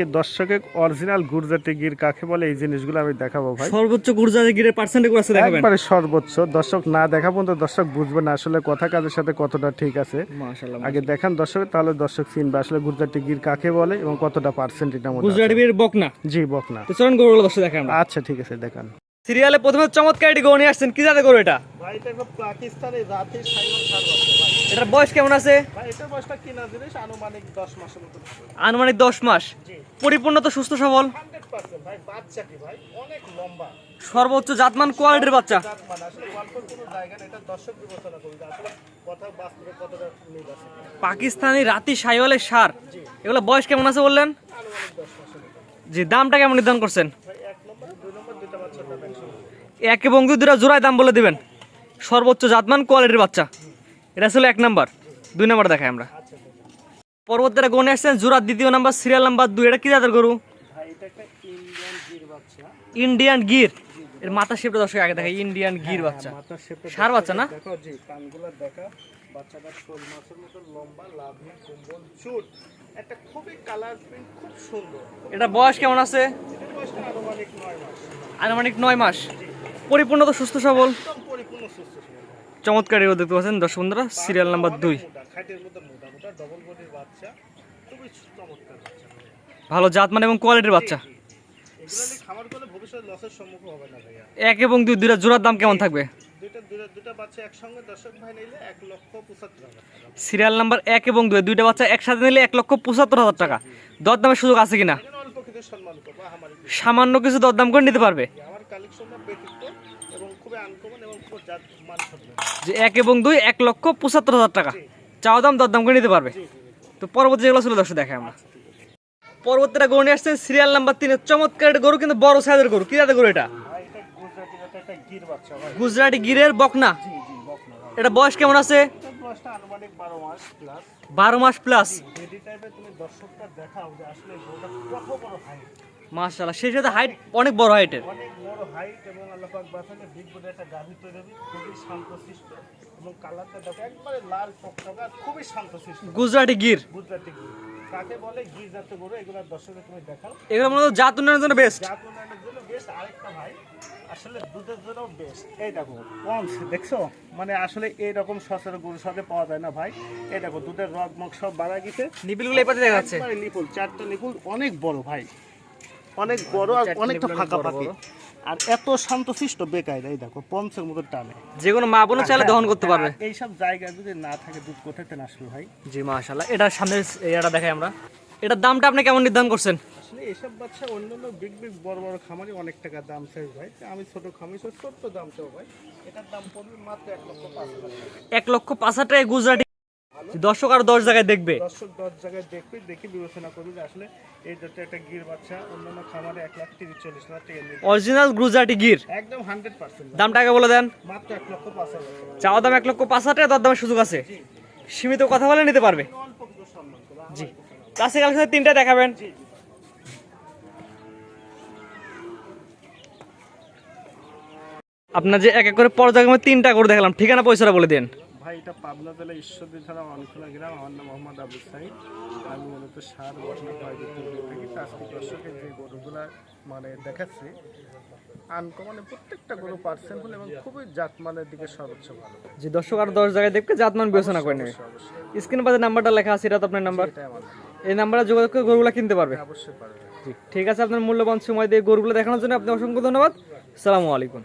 আজকে দর্শকে অরিজিনাল গুজরাটি গির কাকে বলে এই জিনিসগুলো আমি দেখাবো ভাই। সর্বোচ্চ গুজরাটি গিরের পার্সেন্টেজ আছে দেখাবেন একবারে সর্বোচ্চ, দর্শক না দেখা পর্যন্ত দর্শক বুঝবে না আসলে কথা কাজের সাথে কতটা ঠিক আছে। মাশাআল্লাহ আগে দেখান দর্শক, তাহলে দর্শক চিনবে আসলে গুজরাটি গির কাকে বলে এবং কতটা পার্সেন্ট এটা মধ্যে গুজরাটি আছে। গিরের বকনা। জি বকনা। তো চলুন গরুগুলো দর্শক দেখান আমরা। আচ্ছা ঠিক আছে দেখান। সিরিয়ালে প্রথমে চমৎকার একটি গরু নিয়ে আসছেন, কি জাতের গরু এটা? ভাই এটা একটা পাকিস্তানি রাতি সাইমন সার বাচ্চা ভাই। এটার বয়স কেমন আছে? ভাই এটার বয়সটা কিনা জিনিস আনুমানিক 10 মাসের মতো। আনুমানিক 10 মাস। জি পরিপূর্ণ তো সুস্থ সবল 100% ভাই। বাচ্চা কি ভাই অনেক লম্বা, সর্বোচ্চ জাতমান কোয়ালিটির বাচ্চা। জাত মানে আসলে গল্পের কোনো জায়গা নেই, এটা দর্শক বিবেচনা করবে আসলে কথা বাস্তবে কতটা মিল আছে। পাকিস্তানি রাতি সাইওয়ালের সার, এগুলো বয়স কেমন আছে বললেন? আনুমানিক 10 মাসের মতো জি, দামটা কেমন নির্ধারণ করছেন? ভাই। 1 নম্বর 2 নম্বর দুটো বাচ্চার দাম 100। এক এবং দুই দুটা জোড়ায় দাম বলে দিবেন। সর্বোচ্চ জাতমান কোয়ালিটির বাচ্চা, এটা ছিল 1 নাম্বার। 2 নাম্বার দেখাই আমরা। আচ্ছা পরবর্তীটা গনে আসছেন জোড়া 2য় নাম্বার, সিরিয়াল নাম্বার 2। এটা কি জাতের গরু? ভাই এটা একটা ইন্ডিয়ান গির বাচ্চা। ইন্ডিয়ান গির। এর মাথা শেপটা দর্শক আগে দেখাই। ইন্ডিয়ান গির বাচ্চা, মাথা শেপে ষাঁড় বাচ্চা না? দেখো জি, কানগুলো দেখা, বাচ্চাটা শোল মাছের মতো লম্বা, লাভি কুম্বল চুট, একটা খুবই কালার প্রিন্ট, খুব সুন্দর। এটা বয়স কেমন আছে? এটার বয়সটা আনুমানিক 9 মাস। আনুমানিক 9 মাস। পরিপূর্ণ তো সুস্থ সবল, একদম পরিপূর্ণ সুস্থ সবল ভাই। চমৎকার এগুলো দেখতে পাচ্ছেন দর্শক বন্ধুরা। Serial number 2। মোটা, খাইটের মধ্যে মোটা মোটা ডবল বডির বাচ্চা, খুবই চমৎকার বাচ্চা ভাই। ভালো জাতমান এবং কোয়ালিটির বাচ্চা। এগুলো নিয়ে খামার করলে ভবিষ্যতে লসের সম্মুখীন হবে না ভাইয়া। 1 এবং 2 দুইটা জোড়ার দাম কেমন থাকবে? দুটা বাচ্চা একসঙ্গে দর্শক ভাই নিলে 1,75,000 টাকা। সিরিয়াল নাম্বার 1 এবং 2 দুইটা বাচ্চা একসাথে নিলে 1,75,000 টাকা। দরদামের সুযোগ আছে কিনা? এখানে অল্প কিছু সম্মান করবো আমার সামান্য কিছু দরদাম করে নিতে পারবে। আমার কালেকশনটা ব্যতীত এবং খুবই আনকমন এবং খুব জাত মানসম্পন্ন। যে 1 এবং 2 1,75,000 টাকা চাওয়া দাম, দরদাম করে নিতে পারবে। তো পরবর্তী যেগুলো ছিল দর্শক দেখাই আমরা। পরবর্তীটা গরু নিয়ে আসছেন সিরিয়াল নাম্বার 3 এর চমৎকার একটা গরু, কিন্তু বড় সাইজের গরু। কি জাতের গরু এটা? ভাই এটা গুজরাটি একটা গির বাচ্চা ভাই। গুজরাটি গিরের বকনা। জি বকনা ভাই। এটা বয়স কেমন আছে? এটার বয়সটা আনুমানিক 12 মাস প্লাস। 12 মাস প্লাস। বেডি টাইপের তুমি দর্শকটা দেখাও যে আসলে গরুটা কত বড় হাইট। মাশাআল্লাহ, সেই সাথে হাইট অনেক বড় হাইটের। অনেক বড় হাইট এবং আল্লাহ পাক বাঁচালে বিগ বডি একটা গাভী তৈরি হবে, খুবই শান্তশিষ্ট এবং কালারটা দেখো একবারে লাল টকটকা, খুবই শান্তশিষ্ট। গুজরাটি গির গুজরাটি গির কাকে বলে? গির জাতের গরু। এগুলা দর্শকে তুমি দেখাও, এগুলো মূলত জাত উন্নয়নের জন্য বেস্ট। জাত উন্নয়নের জন্য বেস্ট। আরেকটা ভাই আসলে দুধের জন্য বেস্ট। এই দেখো পন্স দেখছো, মানে আসলে এইরকম সচরাচর গরুর সাথে পাওয়া যায় না ভাই। এই দেখো দুধের রগ মগ সব বাড়া গেছে, নিপিলগুলো এই পাশে দেখা যাচ্ছে। একবারে নিপুল, 4টা নিপুল, অনেক বড় ভাই, অনেক বড় আর অনেকটা ফাঁকা ফাঁকি, আর এত শান্তশিষ্ট বেকায়। এই দেখো পঞ্চের মতো টানে, যে কোনো মা বোনও চাইলে দহন করতে পারবে। এইসব জায়গায় যদি না থাকে দুধ কোথায় থেকে আসবে ভাই? জি মাশাআল্লাহ। এটার সামনে এটা দেখাই আমরা। এটার দামটা আপনি কেমন নির্ধারণ করছেন? আসলে এসব বাচ্চা অন্যান্য বিগ বড় বড় খামারে অনেক টাকা দাম চাই ভাই। আমি ছোট খামারি, ছোট্ট দাম চাও ভাই। এটার দাম পড়বে মাত্র 1,05,000 টাকা। 1,05,000 টাকায় গুজরাটি। দর্শক আর 10 জায়গায় দেখবে। দর্শক 10 জায়গায় দেখে বিবেচনা করবে যে আসলে এই জাতীয় একটা গির বাচ্চা অন্যান্য খামারে 1,30,40,000 টাকা নিয়ে অরিজিনাল গুজরাটি গির একদম 100%। দামটা আগে বলে দেন। মাত্র 1,05,000 টাকা। চাওয়া দাম 1,05,000 টাকা, দরদামের সুযোগ আছে। সীমিত কথা বলে নিতে পারবে। অল্প কিছু সম্মান করবো। জি, ক্লাসিক কালেকশন 3টা দেখাবেন। আপনার যে এক এক করে পর্যায়ক্রমে 3টা করে দেখালাম, ঠিকানা পয়সাটা বলে দেন। ভাই এটা পাবনা জেলা ঈশ্বরদী থানা অনখোলা গ্রাম। আমার নাম মোহাম্মদ আবু সাইদ। আমি মূলত সার বসনা পাইতে থাকি। আজকে দর্শকের যে গরুগুলা মানে দেখাচ্ছি আনকমনে, প্রত্যেকটা গরু পার্সেন্টফুল এবং খুবই জাতমানের দিকে সর্বোচ্চ ভালো। যে দর্শক আর 10 জায়গায় দেখবে, জাতমান বিবেচনা করে নেবে। স্ক্রিনে পাশে নাম্বারটা লেখা আছে, এটা তো আপনার নাম্বার। এটাই আমার নাম। এই নাম্বারে যোগাযোগ করে গরুগুলো কিনতে পারবে। অবশ্যই পারবে। জি ঠিক আছে, আপনার মূল্যবান সময় দিয়ে গরুগুলো দেখানোর জন্য আপনি অসংখ্য ধন্যবাদ। আসসালামু আলাইকুম।